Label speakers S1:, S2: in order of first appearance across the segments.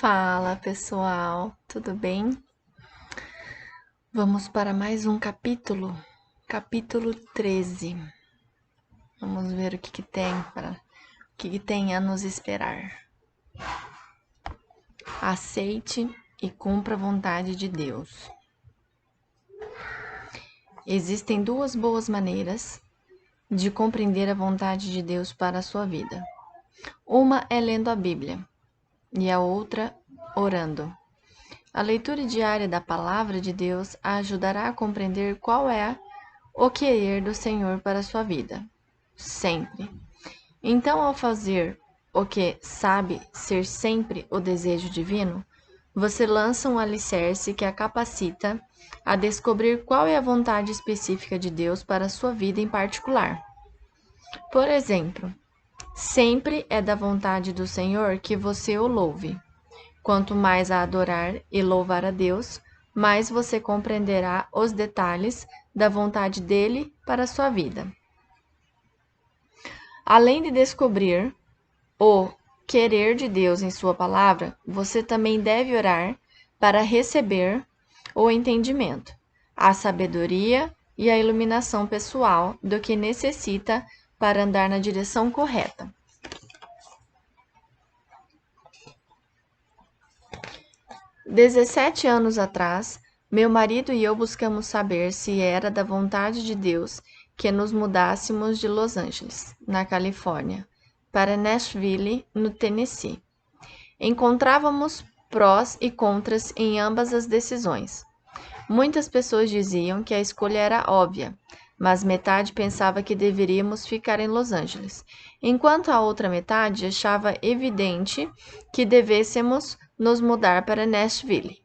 S1: Fala pessoal, tudo bem? Vamos para mais um capítulo, capítulo 13. Vamos ver o que tem a nos esperar. Aceite e cumpra a vontade de Deus. Existem duas boas maneiras de compreender a vontade de Deus para a sua vida. Uma é lendo a Bíblia e a outra orando. A leitura diária da Palavra de Deus a ajudará a compreender qual é o querer do Senhor para a sua vida, sempre. Então, ao fazer o que sabe ser sempre o desejo divino, você lança um alicerce que a capacita a descobrir qual é a vontade específica de Deus para a sua vida em particular. Por exemplo, sempre é da vontade do Senhor que você o louve. Quanto mais a adorar e louvar a Deus, mais você compreenderá os detalhes da vontade dele para a sua vida. Além de descobrir o querer de Deus em sua palavra, você também deve orar para receber o entendimento, a sabedoria e a iluminação pessoal do que necessita para andar na direção correta. 17 anos atrás, meu marido e eu buscamos saber se era da vontade de Deus que nos mudássemos de Los Angeles, na Califórnia, para Nashville, no Tennessee. Encontrávamos prós e contras em ambas as decisões. Muitas pessoas diziam que a escolha era óbvia, mas metade pensava que deveríamos ficar em Los Angeles, enquanto a outra metade achava evidente que devêssemos nos mudar para Nashville.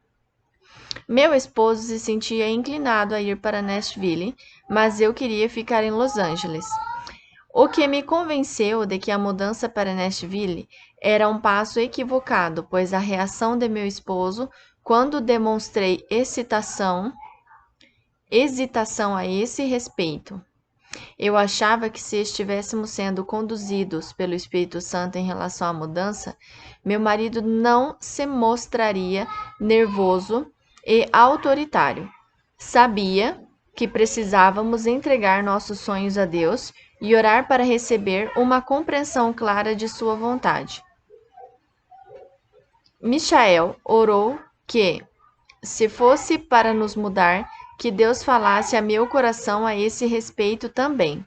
S1: Meu esposo se sentia inclinado a ir para Nashville, mas eu queria ficar em Los Angeles. O que me convenceu de que a mudança para Nashville era um passo equivocado, pois a reação de meu esposo quando demonstrei hesitação a esse respeito. Eu achava que se estivéssemos sendo conduzidos pelo Espírito Santo em relação à mudança, meu marido não se mostraria nervoso e autoritário. Sabia que precisávamos entregar nossos sonhos a Deus e orar para receber uma compreensão clara de sua vontade. Michael orou que, se fosse para nos mudar, que Deus falasse a meu coração a esse respeito também.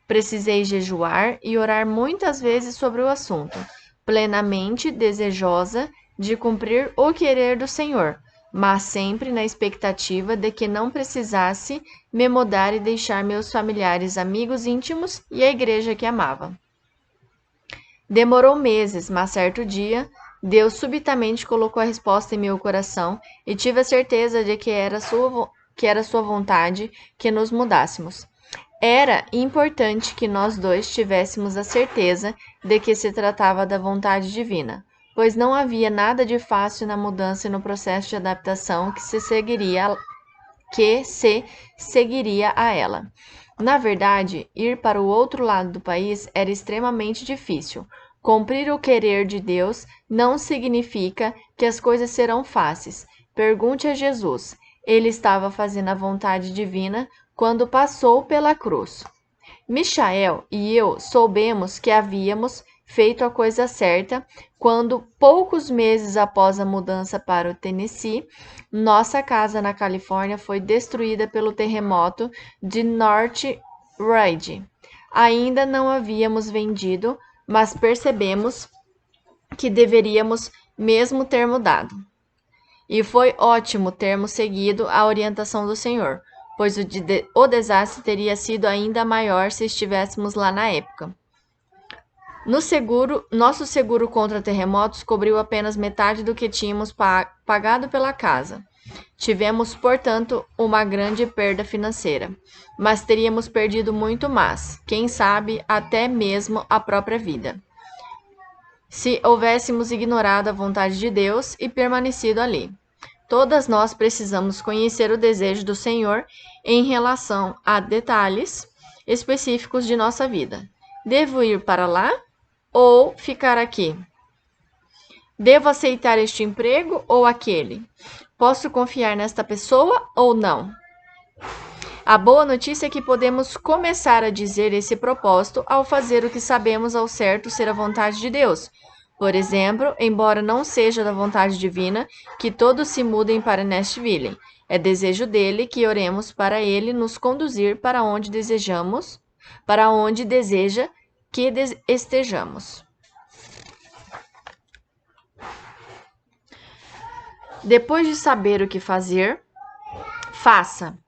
S1: Precisei jejuar e orar muitas vezes sobre o assunto, plenamente desejosa de cumprir o querer do Senhor, mas sempre na expectativa de que não precisasse me mudar e deixar meus familiares, amigos íntimos e a igreja que amava. Demorou meses, mas certo dia, Deus subitamente colocou a resposta em meu coração e tive a certeza de que era sua vontade que nos mudássemos. Era importante que nós dois tivéssemos a certeza de que se tratava da vontade divina, pois não havia nada de fácil na mudança e no processo de adaptação que se seguiria a ela. Na verdade, ir para o outro lado do país era extremamente difícil. Cumprir o querer de Deus não significa que as coisas serão fáceis. Pergunte a Jesus. Ele estava fazendo a vontade divina quando passou pela cruz. Michael e eu soubemos que havíamos feito a coisa certa quando, poucos meses após a mudança para o Tennessee, nossa casa na Califórnia foi destruída pelo terremoto de Northridge. Ainda não havíamos vendido, mas percebemos que deveríamos mesmo ter mudado. E foi ótimo termos seguido a orientação do Senhor, pois o desastre teria sido ainda maior se estivéssemos lá na época. Nosso seguro contra terremotos cobriu apenas metade do que tínhamos pagado pela casa. Tivemos, portanto, uma grande perda financeira, mas teríamos perdido muito mais, quem sabe até mesmo a própria vida, se houvéssemos ignorado a vontade de Deus e permanecido ali. Todas nós precisamos conhecer o desejo do Senhor em relação a detalhes específicos de nossa vida. Devo ir para lá ou ficar aqui? Devo aceitar este emprego ou aquele? Posso confiar nesta pessoa ou não? A boa notícia é que podemos começar a dizer esse propósito ao fazer o que sabemos ao certo ser a vontade de Deus. Por exemplo, embora não seja da vontade divina que todos se mudem para Nashville, é desejo dele que oremos para ele nos conduzir para onde desejamos, para onde deseja que estejamos. Depois de saber o que fazer, faça.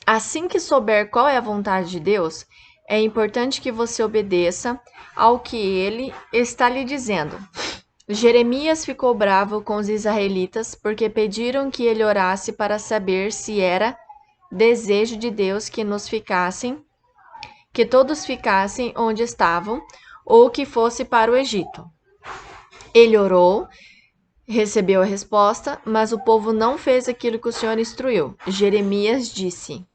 S1: Assim que souber qual é a vontade de Deus, é importante que você obedeça ao que ele está lhe dizendo. Jeremias ficou bravo com os israelitas porque pediram que ele orasse para saber se era desejo de Deus que todos ficassem onde estavam ou que fosse para o Egito. Ele orou, recebeu a resposta, mas o povo não fez aquilo que o Senhor instruiu. Jeremias disse: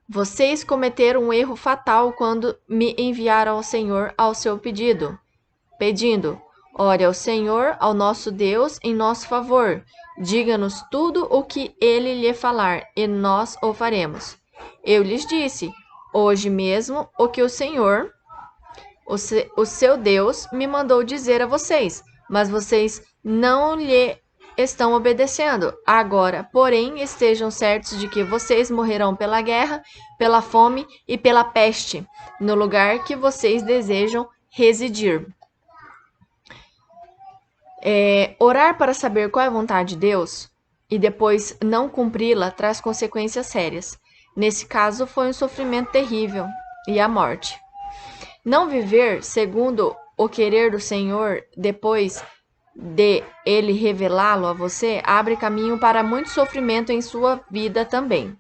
S1: Vocês cometeram um erro fatal quando me enviaram ao Senhor ao seu pedindo: ore ao Senhor, ao nosso Deus, em nosso favor. Diga-nos tudo o que ele lhe falar, e nós o faremos. Eu lhes disse, hoje mesmo, o que o Senhor, o seu Deus, me mandou dizer a vocês, mas vocês não lhe estão obedecendo. Agora, porém, estejam certos de que vocês morrerão pela guerra, pela fome e pela peste, no lugar que vocês desejam residir. Orar para saber qual é a vontade de Deus e depois não cumpri-la traz consequências sérias. Nesse caso, foi um sofrimento terrível e a morte. Não viver segundo o querer do Senhor depois de ele revelá-lo a você abre caminho para muito sofrimento em sua vida também.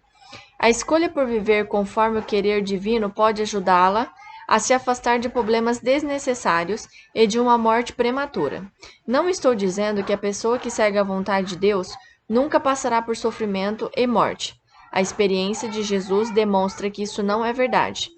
S1: A escolha por viver conforme o querer divino pode ajudá-la a se afastar de problemas desnecessários e de uma morte prematura. Não estou dizendo que a pessoa que segue a vontade de Deus nunca passará por sofrimento e morte. A experiência de Jesus demonstra que isso não é verdade.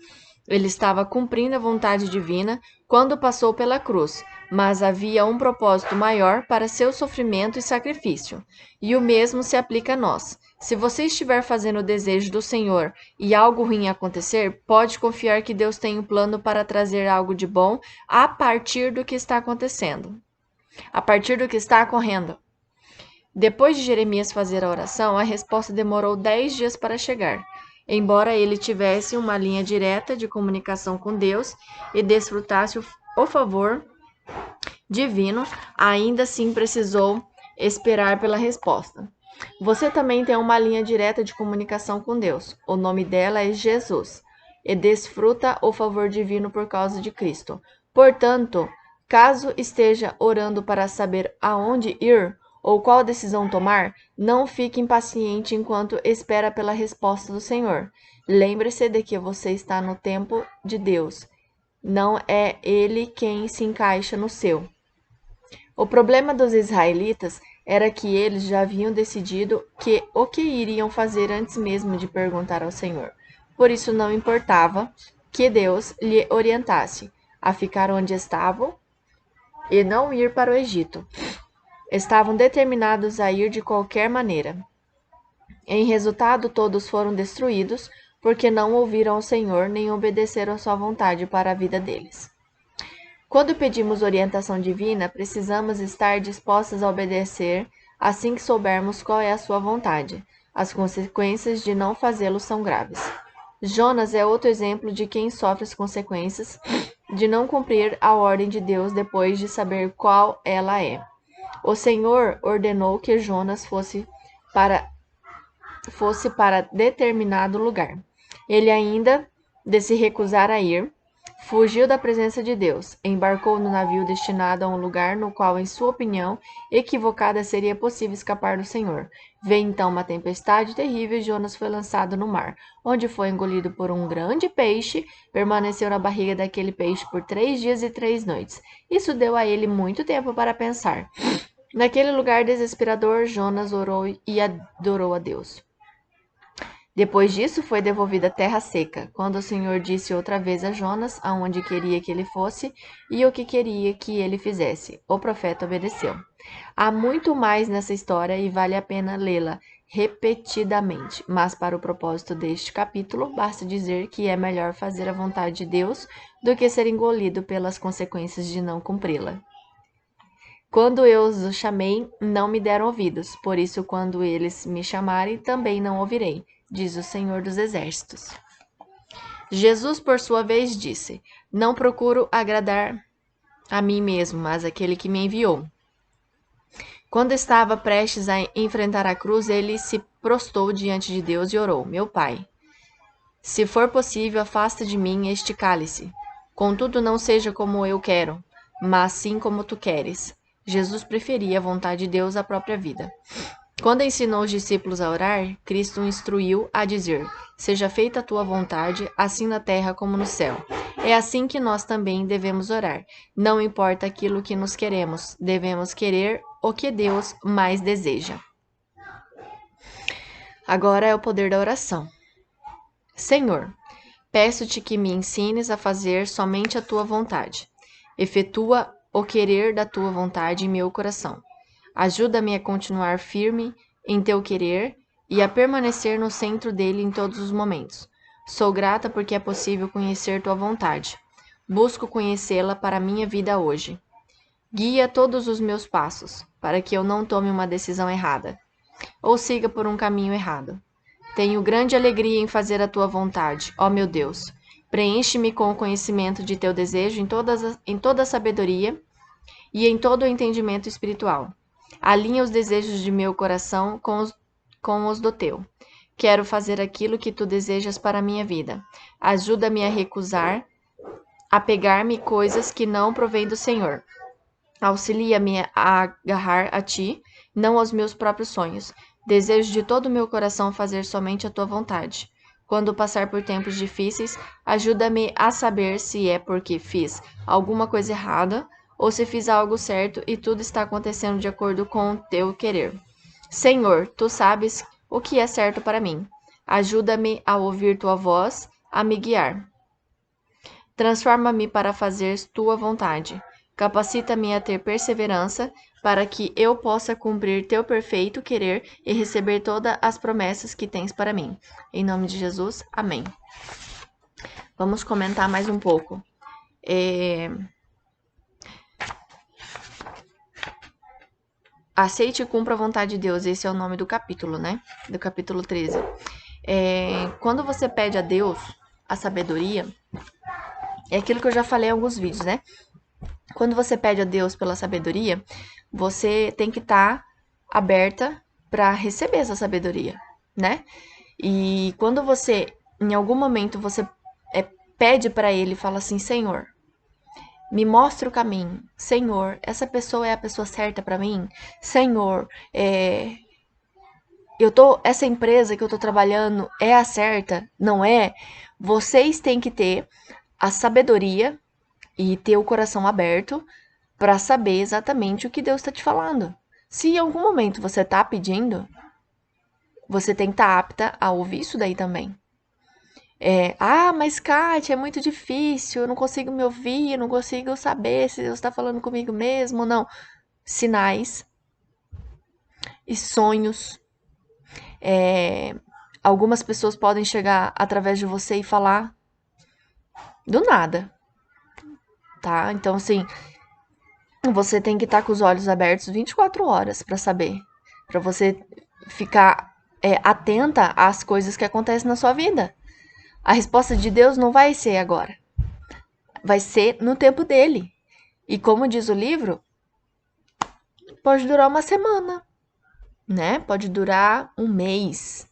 S1: Ele estava cumprindo a vontade divina quando passou pela cruz, mas havia um propósito maior para seu sofrimento e sacrifício. E o mesmo se aplica a nós. Se você estiver fazendo o desejo do Senhor e algo ruim acontecer, pode confiar que Deus tem um plano para trazer algo de bom a partir do que está acontecendo. A partir do que está ocorrendo. Depois de Jeremias fazer a oração, a resposta demorou 10 dias para chegar. Embora ele tivesse uma linha direta de comunicação com Deus e desfrutasse o favor divino, ainda assim precisou esperar pela resposta. Você também tem uma linha direta de comunicação com Deus. O nome dela é Jesus e desfruta o favor divino por causa de Cristo. Portanto, caso esteja orando para saber aonde ir ou qual decisão tomar, não fique impaciente enquanto espera pela resposta do Senhor. Lembre-se de que você está no tempo de Deus. Não é Ele quem se encaixa no seu. O problema dos israelitas era que eles já haviam decidido o que iriam fazer antes mesmo de perguntar ao Senhor. Por isso não importava que Deus lhe orientasse a ficar onde estavam e não ir para o Egito. Estavam determinados a ir de qualquer maneira. Em resultado, todos foram destruídos, porque não ouviram ao Senhor nem obedeceram à sua vontade para a vida deles. Quando pedimos orientação divina, precisamos estar dispostos a obedecer assim que soubermos qual é a sua vontade. As consequências de não fazê-lo são graves. Jonas é outro exemplo de quem sofre as consequências de não cumprir a ordem de Deus depois de saber qual ela é. O Senhor ordenou que Jonas fosse para determinado lugar. Ele ainda de se recusar a ir, fugiu da presença de Deus, embarcou no navio destinado a um lugar no qual, em sua opinião equivocada, seria possível escapar do Senhor. Veio então uma tempestade terrível e Jonas foi lançado no mar, onde foi engolido por um grande peixe, permaneceu na barriga daquele peixe por 3 dias e 3 noites. Isso deu a ele muito tempo para pensar. Naquele lugar desesperador, Jonas orou e adorou a Deus. Depois disso, foi devolvida a terra seca, quando o Senhor disse outra vez a Jonas aonde queria que ele fosse e o que queria que ele fizesse. O profeta obedeceu. Há muito mais nessa história e vale a pena lê-la repetidamente, mas para o propósito deste capítulo, basta dizer que é melhor fazer a vontade de Deus do que ser engolido pelas consequências de não cumpri-la. Quando eu os chamei, não me deram ouvidos, por isso, quando eles me chamarem, também não ouvirei, diz o Senhor dos Exércitos. Jesus, por sua vez, disse: Não procuro agradar a mim mesmo, mas aquele que me enviou. Quando estava prestes a enfrentar a cruz, ele se prostrou diante de Deus e orou: Meu Pai, se for possível, afasta de mim este cálice. Contudo, não seja como eu quero, mas sim como tu queres. Jesus preferia a vontade de Deus à própria vida. Quando ensinou os discípulos a orar, Cristo o instruiu a dizer: Seja feita a tua vontade, assim na terra como no céu. É assim que nós também devemos orar. Não importa aquilo que nos queremos, devemos querer o que Deus mais deseja. Agora é o poder da oração. Senhor, peço-te que me ensines a fazer somente a tua vontade. Efetua o querer da tua vontade em meu coração. Ajuda-me a continuar firme em teu querer e a permanecer no centro dele em todos os momentos. Sou grata porque é possível conhecer tua vontade. Busco conhecê-la para a minha vida hoje. Guia todos os meus passos, para que eu não tome uma decisão errada, ou siga por um caminho errado. Tenho grande alegria em fazer a tua vontade, ó meu Deus. Preenche-me com o conhecimento de teu desejo em toda a sabedoria e em todo o entendimento espiritual. Alinha os desejos de meu coração com os do teu. Quero fazer aquilo que tu desejas para a minha vida. Ajuda-me a recusar, a pegar-me coisas que não provêm do Senhor. Auxilia-me a agarrar a ti, não aos meus próprios sonhos. Desejo de todo o meu coração fazer somente a tua vontade. Quando passar por tempos difíceis, ajuda-me a saber se é porque fiz alguma coisa errada ou se fiz algo certo e tudo está acontecendo de acordo com o teu querer. Senhor, tu sabes o que é certo para mim. Ajuda-me a ouvir tua voz, a me guiar. Transforma-me para fazer tua vontade. Capacita-me a ter perseverança para que eu possa cumprir teu perfeito querer e receber todas as promessas que tens para mim. Em nome de Jesus, amém. Vamos comentar mais um pouco. Aceite e cumpra a vontade de Deus. Esse é o nome do capítulo, né? Do capítulo 13. Quando você pede a Deus a sabedoria, é aquilo que eu já falei em alguns vídeos, né? Quando você pede a Deus pela sabedoria, você tem que estar aberta para receber essa sabedoria, né? E quando você, em algum momento, você pede para Ele, fala assim: Senhor, me mostra o caminho. Senhor, essa pessoa é a pessoa certa para mim. Senhor, essa empresa que eu tô trabalhando é a certa? Não é? Vocês têm que ter a sabedoria e ter o coração aberto para saber exatamente o que Deus está te falando. Se em algum momento você está pedindo, você tem que estar apta a ouvir isso daí também. Mas Kátia, é muito difícil, eu não consigo me ouvir, eu não consigo saber se Deus está falando comigo mesmo ou não. Sinais e sonhos. Algumas pessoas podem chegar através de você e falar do nada, tá? Então, assim, você tem que estar com os olhos abertos 24 horas para saber, para você ficar atenta às coisas que acontecem na sua vida. A resposta de Deus não vai ser agora, vai ser no tempo dele. E como diz o livro, pode durar uma semana, né? Pode durar um mês.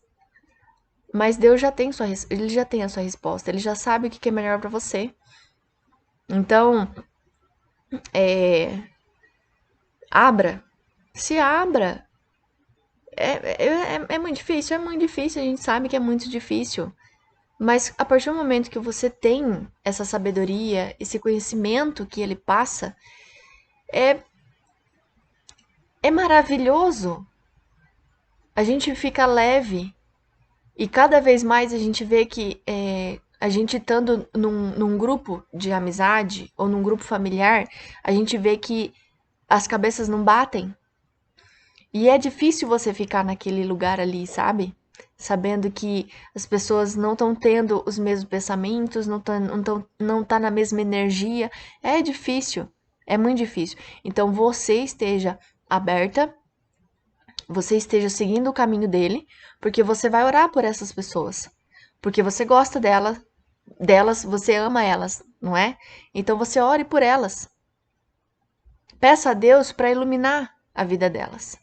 S1: Mas Deus já tem ele já tem a sua resposta, ele já sabe o que é melhor para você. Então, se abra. É muito difícil, a gente sabe que é muito difícil. Mas a partir do momento que você tem essa sabedoria, esse conhecimento que ele passa, é maravilhoso. A gente fica leve, E cada vez mais a gente vê que a gente estando num grupo de amizade ou num grupo familiar, a gente vê que as cabeças não batem. E é difícil você ficar naquele lugar ali, sabe? Sabendo que as pessoas não estão tendo os mesmos pensamentos, não tá na mesma energia. É difícil, é muito difícil. Então você esteja aberta, você esteja seguindo o caminho dele, porque você vai orar por essas pessoas. Porque você gosta delas, você ama elas, não é? Então você ore por elas. Peça a Deus para iluminar a vida delas.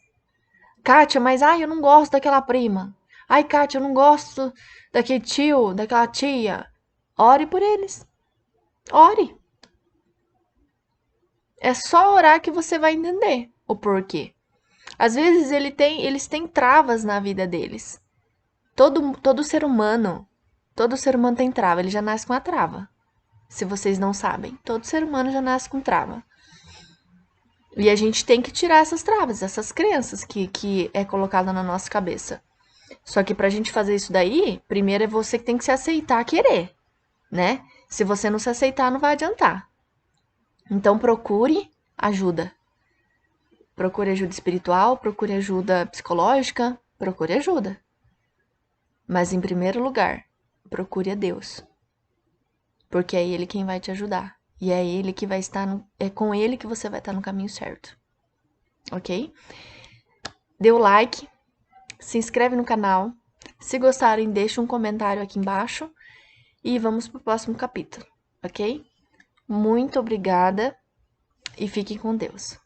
S1: Kátia, mas ai, eu não gosto daquela prima. Ai, Kátia, eu não gosto daquele tio, daquela tia. Ore por eles. Ore. É só orar que você vai entender o porquê. Às vezes eles têm travas na vida deles. Todo ser humano tem trava, ele já nasce com a trava. Se vocês não sabem, todo ser humano já nasce com trava. E a gente tem que tirar essas travas, essas crenças que é colocada na nossa cabeça. Só que pra gente fazer isso daí, primeiro é você que tem que se aceitar querer, né? Se você não se aceitar, não vai adiantar. Então procure ajuda. Procure ajuda espiritual, procure ajuda psicológica, procure ajuda. Mas em primeiro lugar, procure a Deus. Porque é ele quem vai te ajudar. E é ele que vai estar é com ele que você vai estar no caminho certo. OK? Dê o like, se inscreve no canal. Se gostarem, deixa um comentário aqui embaixo e vamos pro próximo capítulo, OK? Muito obrigada e fiquem com Deus.